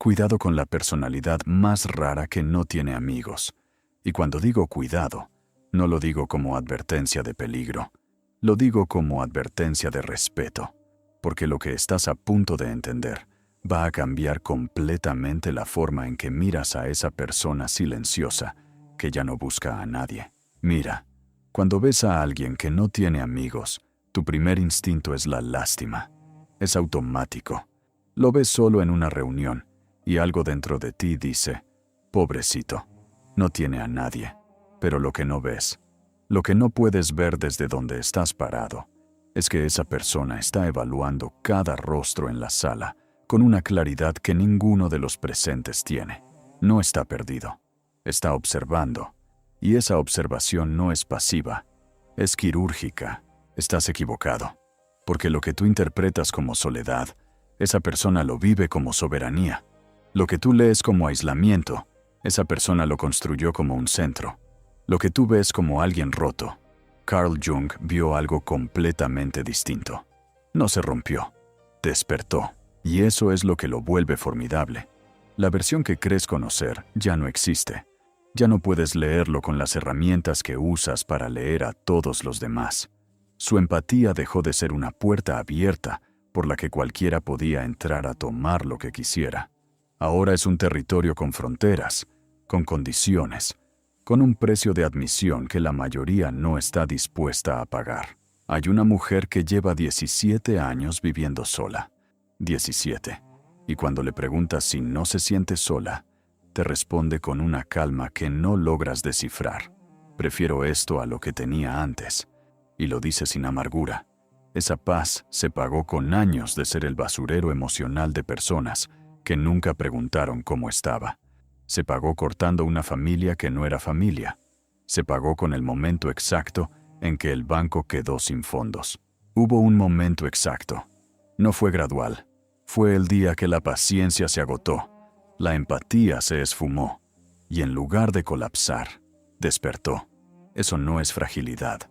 Cuidado con la personalidad más rara que no tiene amigos. Y cuando digo cuidado, no lo digo como advertencia de peligro. Lo digo como advertencia de respeto. Porque lo que estás a punto de entender va a cambiar completamente la forma en que miras a esa persona silenciosa que ya no busca a nadie. Mira, cuando ves a alguien que no tiene amigos, tu primer instinto es la lástima. Es automático. Lo ves solo en una reunión y algo dentro de ti dice, pobrecito, no tiene a nadie. Pero lo que no ves, lo que no puedes ver desde donde estás parado, es que esa persona está evaluando cada rostro en la sala con una claridad que ninguno de los presentes tiene. No está perdido, está observando. Y esa observación no es pasiva, es quirúrgica. Estás equivocado, porque lo que tú interpretas como soledad, esa persona lo vive como soberanía. Lo que tú lees como aislamiento, esa persona lo construyó como un centro. Lo que tú ves como alguien roto, Carl Jung vio algo completamente distinto. No se rompió, despertó. Y eso es lo que lo vuelve formidable. La versión que crees conocer ya no existe. Ya no puedes leerlo con las herramientas que usas para leer a todos los demás. Su empatía dejó de ser una puerta abierta por la que cualquiera podía entrar a tomar lo que quisiera. Ahora es un territorio con fronteras, con condiciones, con un precio de admisión que la mayoría no está dispuesta a pagar. Hay una mujer que lleva 17 años viviendo sola. 17. Y cuando le preguntas si no se siente sola, te responde con una calma que no logras descifrar. Prefiero esto a lo que tenía antes. Y lo dice sin amargura. Esa paz se pagó con años de ser el basurero emocional de personas que nunca preguntaron cómo estaba. Se pagó cortando una familia que no era familia. Se pagó con el momento exacto en que el banco quedó sin fondos. Hubo un momento exacto. No fue gradual. Fue el día que la paciencia se agotó, la empatía se esfumó, y en lugar de colapsar, despertó. Eso no es fragilidad.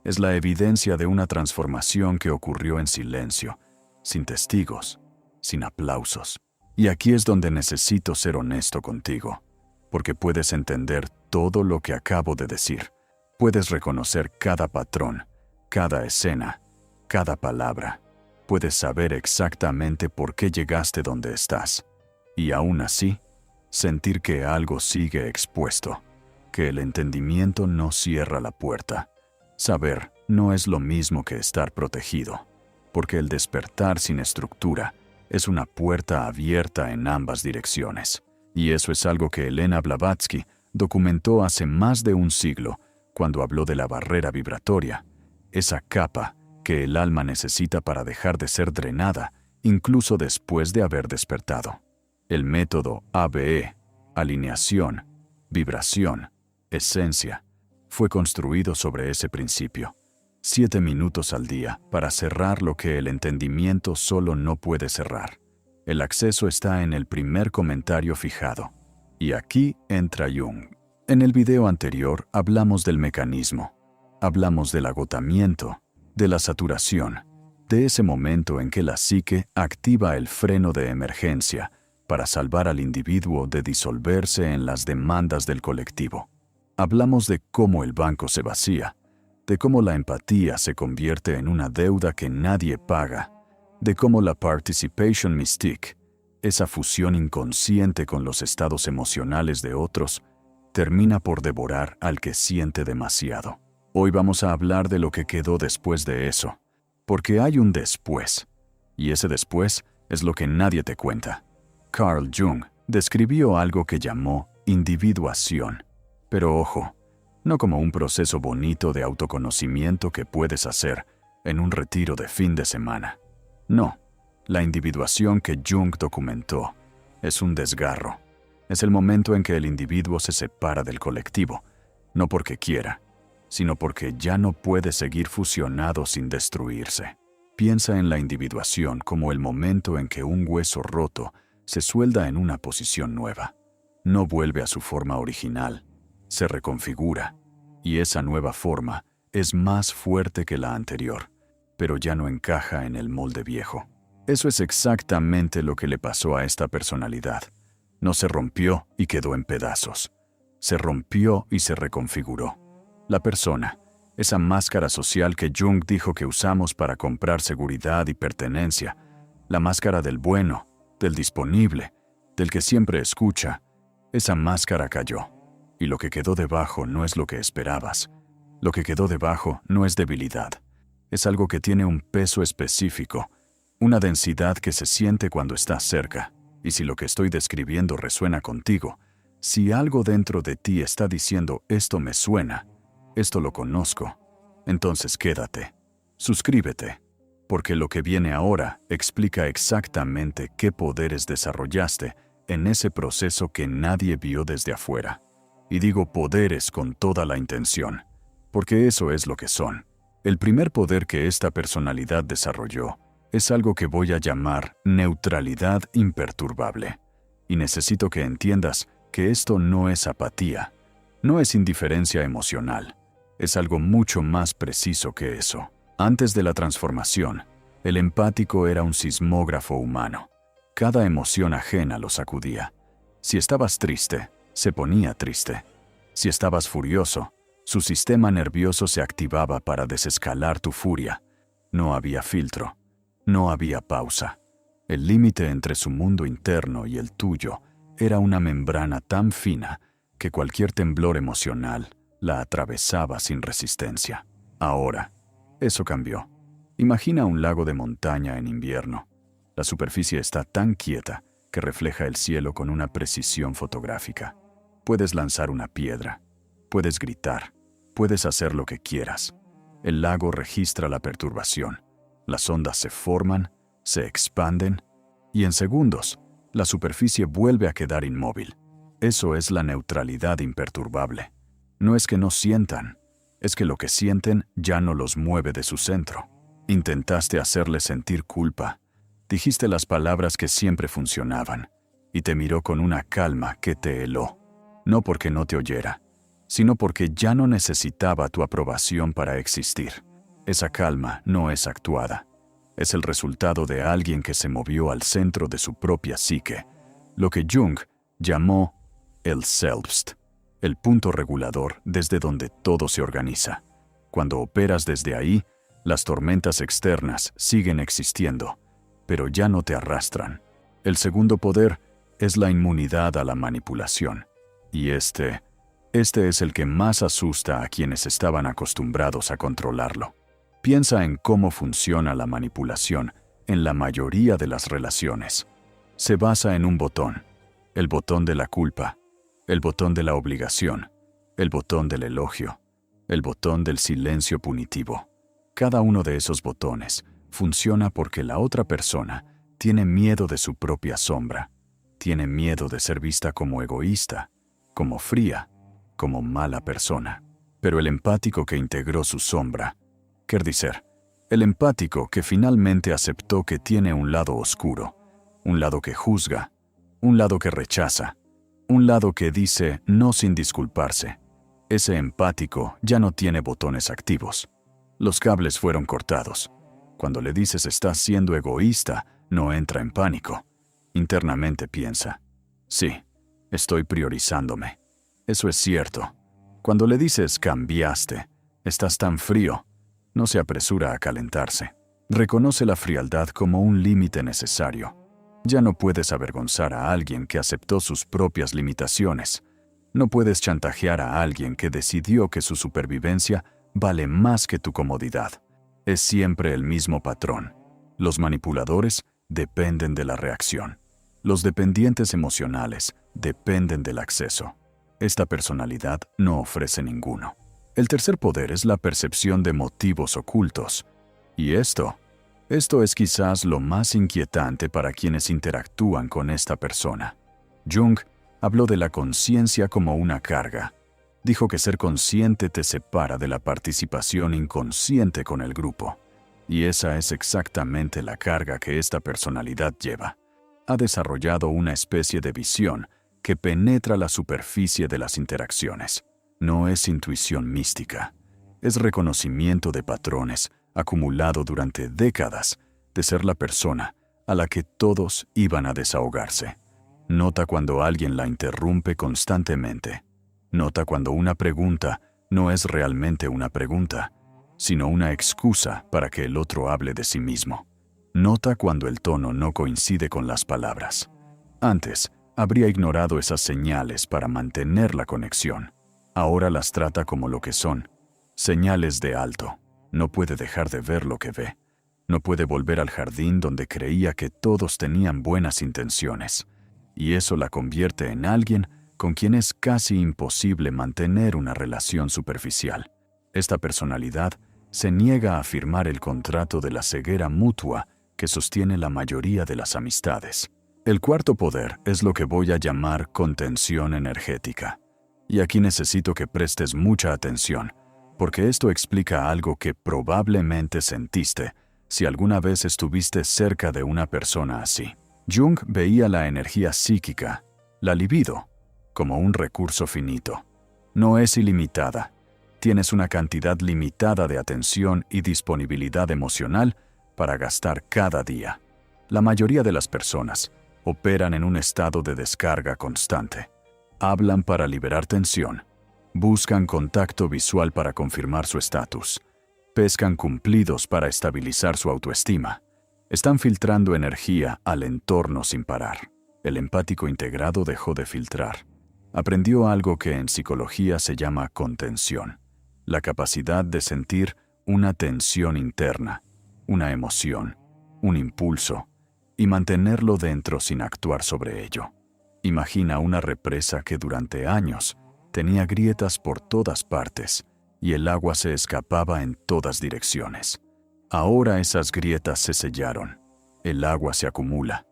Es la evidencia de una transformación que ocurrió en silencio, sin testigos, sin aplausos. Y aquí es donde necesito ser honesto contigo, porque puedes entender todo lo que acabo de decir. Puedes reconocer cada patrón, cada escena, cada palabra. Puedes saber exactamente por qué llegaste donde estás. Y aún así, sentir que algo sigue expuesto, que el entendimiento no cierra la puerta. Saber no es lo mismo que estar protegido, porque el despertar sin estructura es una puerta abierta en ambas direcciones. Y eso es algo que Elena Blavatsky documentó hace más de un siglo cuando habló de la barrera vibratoria, esa capa que el alma necesita para dejar de ser drenada, incluso después de haber despertado. El método ABE, alineación, vibración, esencia, fue construido sobre ese principio. 7 minutos al día para cerrar lo que el entendimiento solo no puede cerrar. El acceso está en el primer comentario fijado. Y aquí entra Jung. En el video anterior hablamos del mecanismo. Hablamos del agotamiento, de la saturación, de ese momento en que la psique activa el freno de emergencia para salvar al individuo de disolverse en las demandas del colectivo. Hablamos de cómo el banco se vacía, de cómo la empatía se convierte en una deuda que nadie paga, de cómo la participation mystique, esa fusión inconsciente con los estados emocionales de otros, termina por devorar al que siente demasiado. Hoy vamos a hablar de lo que quedó después de eso, porque hay un después, y ese después es lo que nadie te cuenta. Carl Jung describió algo que llamó individuación, pero ojo, no como un proceso bonito de autoconocimiento que puedes hacer en un retiro de fin de semana. No, la individuación que Jung documentó es un desgarro. Es el momento en que el individuo se separa del colectivo, no porque quiera, sino porque ya no puede seguir fusionado sin destruirse. Piensa en la individuación como el momento en que un hueso roto se suelda en una posición nueva. No vuelve a su forma original, se reconfigura, y esa nueva forma es más fuerte que la anterior, pero ya no encaja en el molde viejo. Eso es exactamente lo que le pasó a esta personalidad. No se rompió y quedó en pedazos. Se rompió y se reconfiguró. La persona, esa máscara social que Jung dijo que usamos para comprar seguridad y pertenencia, la máscara del bueno, del disponible, del que siempre escucha, esa máscara cayó. Y lo que quedó debajo no es lo que esperabas. Lo que quedó debajo no es debilidad. Es algo que tiene un peso específico, una densidad que se siente cuando estás cerca. Y si lo que estoy describiendo resuena contigo, si algo dentro de ti está diciendo esto me suena, esto lo conozco, entonces quédate, suscríbete, porque lo que viene ahora explica exactamente qué poderes desarrollaste en ese proceso que nadie vio desde afuera. Y digo poderes con toda la intención, porque eso es lo que son. El primer poder que esta personalidad desarrolló es algo que voy a llamar neutralidad imperturbable. Y necesito que entiendas que esto no es apatía, no es indiferencia emocional, es algo mucho más preciso que eso. Antes de la transformación, el empático era un sismógrafo humano. Cada emoción ajena lo sacudía. Si estabas triste, se ponía triste. Si estabas furioso, su sistema nervioso se activaba para desescalar tu furia. No había filtro. No había pausa. El límite entre su mundo interno y el tuyo era una membrana tan fina que cualquier temblor emocional la atravesaba sin resistencia. Ahora, eso cambió. Imagina un lago de montaña en invierno. La superficie está tan quieta que refleja el cielo con una precisión fotográfica. Puedes lanzar una piedra, puedes gritar, puedes hacer lo que quieras. El lago registra la perturbación. Las ondas se forman, se expanden, y en segundos, la superficie vuelve a quedar inmóvil. Eso es la neutralidad imperturbable. No es que no sientan, es que lo que sienten ya no los mueve de su centro. Intentaste hacerle sentir culpa. Dijiste las palabras que siempre funcionaban, y te miró con una calma que te heló. No porque no te oyera, sino porque ya no necesitaba tu aprobación para existir. Esa calma no es actuada. Es el resultado de alguien que se movió al centro de su propia psique, lo que Jung llamó el Selbst, el punto regulador desde donde todo se organiza. Cuando operas desde ahí, las tormentas externas siguen existiendo, pero ya no te arrastran. El segundo poder es la inmunidad a la manipulación. Y este es el que más asusta a quienes estaban acostumbrados a controlarlo. Piensa en cómo funciona la manipulación en la mayoría de las relaciones. Se basa en un botón, el botón de la culpa, el botón de la obligación, el botón del elogio, el botón del silencio punitivo. Cada uno de esos botones funciona porque la otra persona tiene miedo de su propia sombra, tiene miedo de ser vista como egoísta, como fría, como mala persona. Pero el empático que integró su sombra, quer decir, el empático que finalmente aceptó que tiene un lado oscuro, un lado que juzga, un lado que rechaza, un lado que dice no sin disculparse. Ese empático ya no tiene botones activos. Los cables fueron cortados. Cuando le dices estás siendo egoísta, no entra en pánico. Internamente piensa, sí, estoy priorizándome. Eso es cierto. Cuando le dices cambiaste, estás tan frío, no se apresura a calentarse. Reconoce la frialdad como un límite necesario. Ya no puedes avergonzar a alguien que aceptó sus propias limitaciones. No puedes chantajear a alguien que decidió que su supervivencia vale más que tu comodidad. Es siempre el mismo patrón. Los manipuladores dependen de la reacción. Los dependientes emocionales dependen del acceso. Esta personalidad no ofrece ninguno. El tercer poder es la percepción de motivos ocultos. Y esto es quizás lo más inquietante para quienes interactúan con esta persona. Jung habló de la conciencia como una carga. Dijo que ser consciente te separa de la participación inconsciente con el grupo. Y esa es exactamente la carga que esta personalidad lleva. Ha desarrollado una especie de visión que penetra la superficie de las interacciones. No es intuición mística, es reconocimiento de patrones acumulado durante décadas de ser la persona a la que todos iban a desahogarse. Nota cuando alguien la interrumpe constantemente. Nota cuando una pregunta no es realmente una pregunta, sino una excusa para que el otro hable de sí mismo. Nota cuando el tono no coincide con las palabras. Antes, habría ignorado esas señales para mantener la conexión. Ahora las trata como lo que son, señales de alto. No puede dejar de ver lo que ve. No puede volver al jardín donde creía que todos tenían buenas intenciones. Y eso la convierte en alguien con quien es casi imposible mantener una relación superficial. Esta personalidad se niega a firmar el contrato de la ceguera mutua que sostiene la mayoría de las amistades. El cuarto poder es lo que voy a llamar contención energética. Y aquí necesito que prestes mucha atención, porque esto explica algo que probablemente sentiste si alguna vez estuviste cerca de una persona así. Jung veía la energía psíquica, la libido, como un recurso finito. No es ilimitada. Tienes una cantidad limitada de atención y disponibilidad emocional para gastar cada día. La mayoría de las personas operan en un estado de descarga constante. Hablan para liberar tensión. Buscan contacto visual para confirmar su estatus. Pescan cumplidos para estabilizar su autoestima. Están filtrando energía al entorno sin parar. El empático integrado dejó de filtrar. Aprendió algo que en psicología se llama contención. La capacidad de sentir una tensión interna, una emoción, un impulso, y mantenerlo dentro sin actuar sobre ello. Imagina una represa que durante años tenía grietas por todas partes y el agua se escapaba en todas direcciones. Ahora esas grietas se sellaron. El agua se acumula.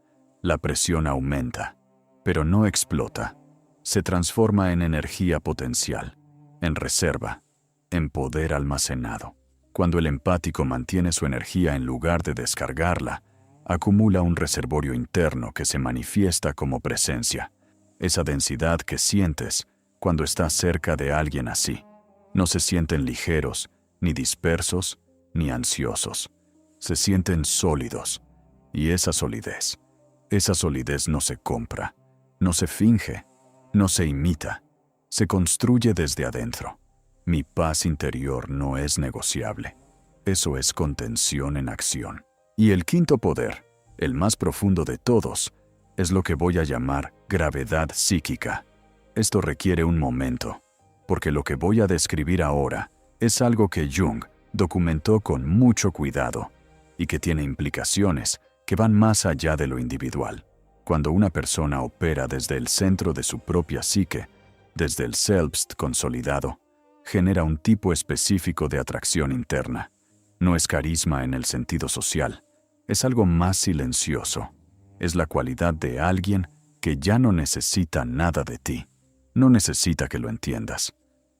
La presión aumenta, pero no explota. Se transforma en energía potencial, en reserva, en poder almacenado. Cuando el empático mantiene su energía en lugar de descargarla, acumula un reservorio interno que se manifiesta como presencia. Esa densidad que sientes cuando estás cerca de alguien así. No se sienten ligeros, ni dispersos, ni ansiosos. Se sienten sólidos. Y esa solidez no se compra, no se finge, no se imita. Se construye desde adentro. Mi paz interior no es negociable. Eso es contención en acción. Y el quinto poder, el más profundo de todos, es lo que voy a llamar gravedad psíquica. Esto requiere un momento, porque lo que voy a describir ahora es algo que Jung documentó con mucho cuidado y que tiene implicaciones que van más allá de lo individual. Cuando una persona opera desde el centro de su propia psique, desde el Selbst consolidado, genera un tipo específico de atracción interna. No es carisma en el sentido social, es algo más silencioso. Es la cualidad de alguien que ya no necesita nada de ti. No necesita que lo entiendas.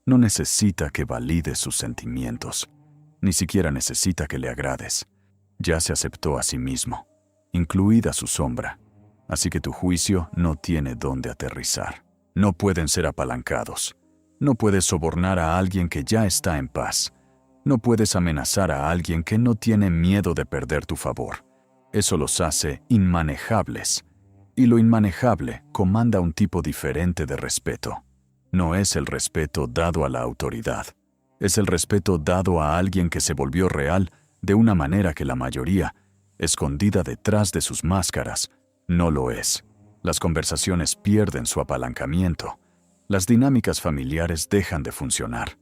No necesita que valides sus sentimientos. Ni siquiera necesita que le agrades. Ya se aceptó a sí mismo, incluida su sombra. Así que tu juicio no tiene dónde aterrizar. No pueden ser apalancados. No puedes sobornar a alguien que ya está en paz. No puedes amenazar a alguien que no tiene miedo de perder tu favor. Eso los hace inmanejables. Y lo inmanejable comanda un tipo diferente de respeto. No es el respeto dado a la autoridad. Es el respeto dado a alguien que se volvió real de una manera que la mayoría, escondida detrás de sus máscaras, no lo es. Las conversaciones pierden su apalancamiento. Las dinámicas familiares dejan de funcionar.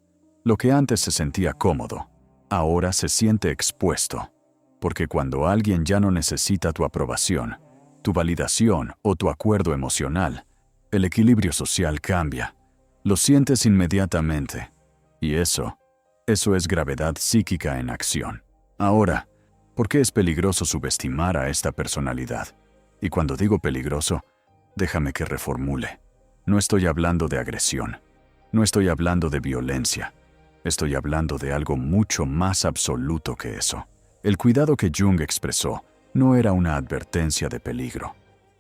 Lo que antes se sentía cómodo, ahora se siente expuesto. Porque cuando alguien ya no necesita tu aprobación, tu validación o tu acuerdo emocional, el equilibrio social cambia. Lo sientes inmediatamente. Y eso es gravedad psíquica en acción. Ahora, ¿por qué es peligroso subestimar a esta personalidad? Y cuando digo peligroso, déjame que reformule. No estoy hablando de agresión. No estoy hablando de violencia. Estoy hablando de algo mucho más absoluto que eso. El cuidado que Jung expresó no era una advertencia de peligro.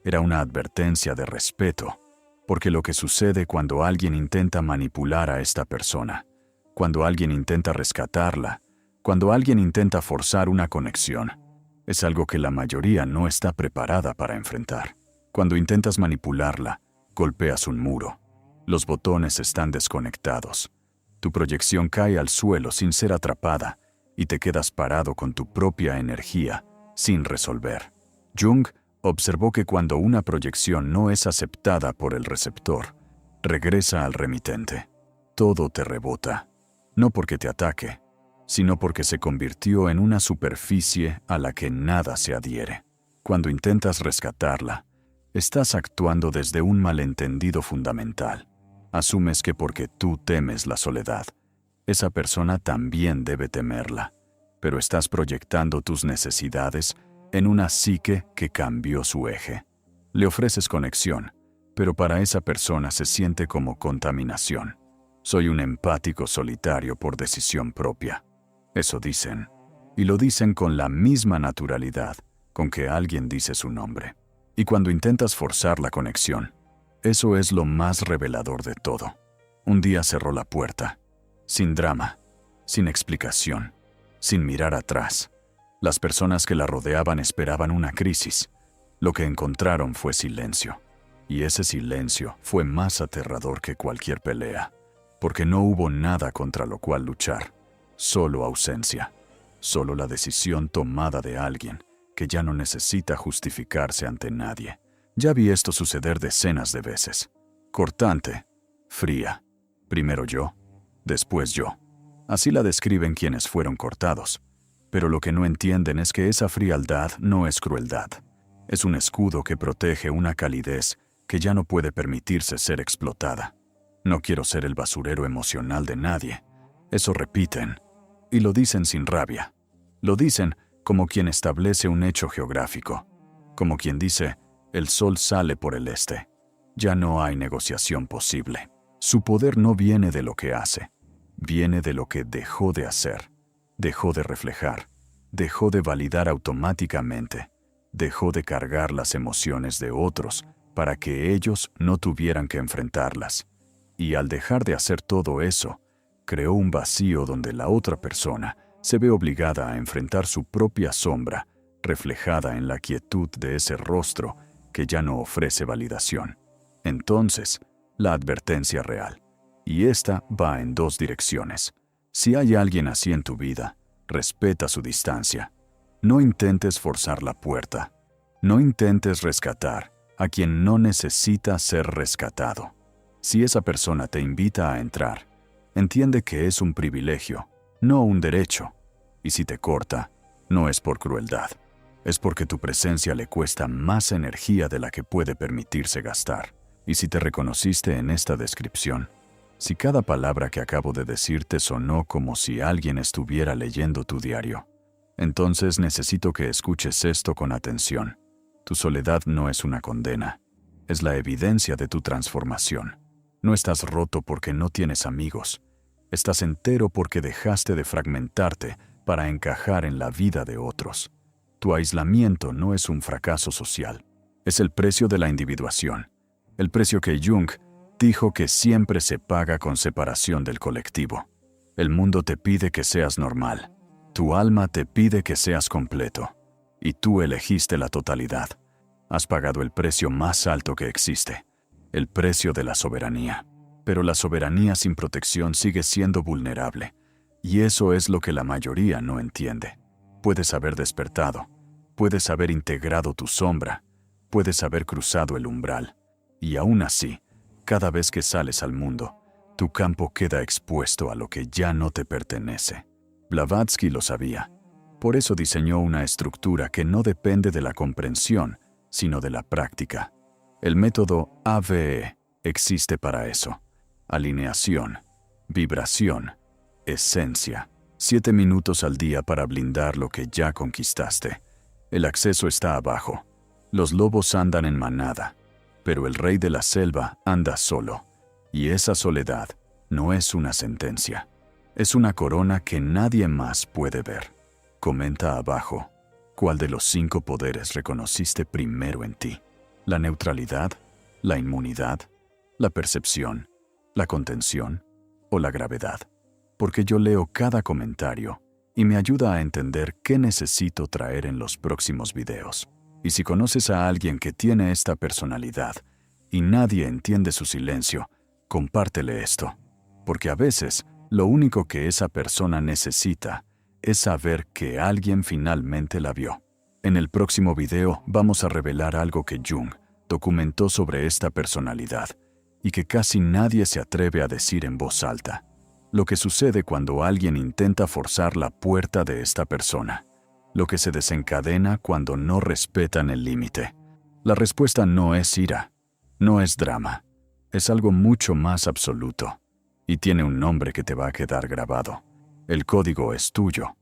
Era una advertencia de respeto. Porque lo que sucede cuando alguien intenta manipular a esta persona, cuando alguien intenta rescatarla, cuando alguien intenta forzar una conexión, es algo que la mayoría no está preparada para enfrentar. Cuando intentas manipularla, golpeas un muro. Los botones están desconectados. Tu proyección cae al suelo sin ser atrapada y te quedas parado con tu propia energía, sin resolver. Jung observó que cuando una proyección no es aceptada por el receptor, regresa al remitente. Todo te rebota, no porque te ataque, sino porque se convirtió en una superficie a la que nada se adhiere. Cuando intentas rescatarla, estás actuando desde un malentendido fundamental. Asumes que porque tú temes la soledad, esa persona también debe temerla, pero estás proyectando tus necesidades en una psique que cambió su eje. Le ofreces conexión, pero para esa persona se siente como contaminación. Soy un empático solitario por decisión propia. Eso dicen, y lo dicen con la misma naturalidad con que alguien dice su nombre. Y cuando intentas forzar la conexión, eso es lo más revelador de todo. Un día cerró la puerta, sin drama, sin explicación, sin mirar atrás. Las personas que la rodeaban esperaban una crisis. Lo que encontraron fue silencio. Y ese silencio fue más aterrador que cualquier pelea, porque no hubo nada contra lo cual luchar. Solo ausencia. Solo la decisión tomada de alguien que ya no necesita justificarse ante nadie. Ya vi esto suceder decenas de veces. Cortante, fría. Primero yo, después yo. Así la describen quienes fueron cortados. Pero lo que no entienden es que esa frialdad no es crueldad. Es un escudo que protege una calidez que ya no puede permitirse ser explotada. No quiero ser el basurero emocional de nadie. Eso repiten. Y lo dicen sin rabia. Lo dicen como quien establece un hecho geográfico. Como quien dice, el sol sale por el este. Ya no hay negociación posible. Su poder no viene de lo que hace. Viene de lo que dejó de hacer. Dejó de reflejar. Dejó de validar automáticamente. Dejó de cargar las emociones de otros para que ellos no tuvieran que enfrentarlas. Y al dejar de hacer todo eso, creó un vacío donde la otra persona se ve obligada a enfrentar su propia sombra, reflejada en la quietud de ese rostro que ya no ofrece validación. Entonces, la advertencia real. Y esta va en dos direcciones. Si hay alguien así en tu vida, respeta su distancia. No intentes forzar la puerta. No intentes rescatar a quien no necesita ser rescatado. Si esa persona te invita a entrar, entiende que es un privilegio, no un derecho. Y si te corta, no es por crueldad. Es porque tu presencia le cuesta más energía de la que puede permitirse gastar. Y si te reconociste en esta descripción, si cada palabra que acabo de decirte sonó como si alguien estuviera leyendo tu diario, entonces necesito que escuches esto con atención. Tu soledad no es una condena, es la evidencia de tu transformación. No estás roto porque no tienes amigos. Estás entero porque dejaste de fragmentarte para encajar en la vida de otros. Tu aislamiento no es un fracaso social, es el precio de la individuación, el precio que Jung dijo que siempre se paga con separación del colectivo. El mundo te pide que seas normal, tu alma te pide que seas completo, y tú elegiste la totalidad. Has pagado el precio más alto que existe, el precio de la soberanía. Pero la soberanía sin protección sigue siendo vulnerable, y eso es lo que la mayoría no entiende. Puedes haber despertado, puedes haber integrado tu sombra, puedes haber cruzado el umbral, y aún así, cada vez que sales al mundo, tu campo queda expuesto a lo que ya no te pertenece. Blavatsky lo sabía. Por eso diseñó una estructura que no depende de la comprensión, sino de la práctica. El método AVE existe para eso. Alineación, vibración, esencia. 7 minutos al día para blindar lo que ya conquistaste. El acceso está abajo. Los lobos andan en manada, pero el rey de la selva anda solo. Y esa soledad no es una sentencia. Es una corona que nadie más puede ver. Comenta abajo, ¿cuál de los 5 poderes reconociste primero en ti? ¿La neutralidad? ¿La inmunidad? ¿La percepción? ¿La contención? ¿O la gravedad? Porque yo leo cada comentario y me ayuda a entender qué necesito traer en los próximos videos. Y si conoces a alguien que tiene esta personalidad y nadie entiende su silencio, compártele esto, porque a veces lo único que esa persona necesita es saber que alguien finalmente la vio. En el próximo video vamos a revelar algo que Jung documentó sobre esta personalidad y que casi nadie se atreve a decir en voz alta. Lo que sucede cuando alguien intenta forzar la puerta de esta persona. Lo que se desencadena cuando no respetan el límite. La respuesta no es ira, no es drama, es algo mucho más absoluto y tiene un nombre que te va a quedar grabado. El código es tuyo.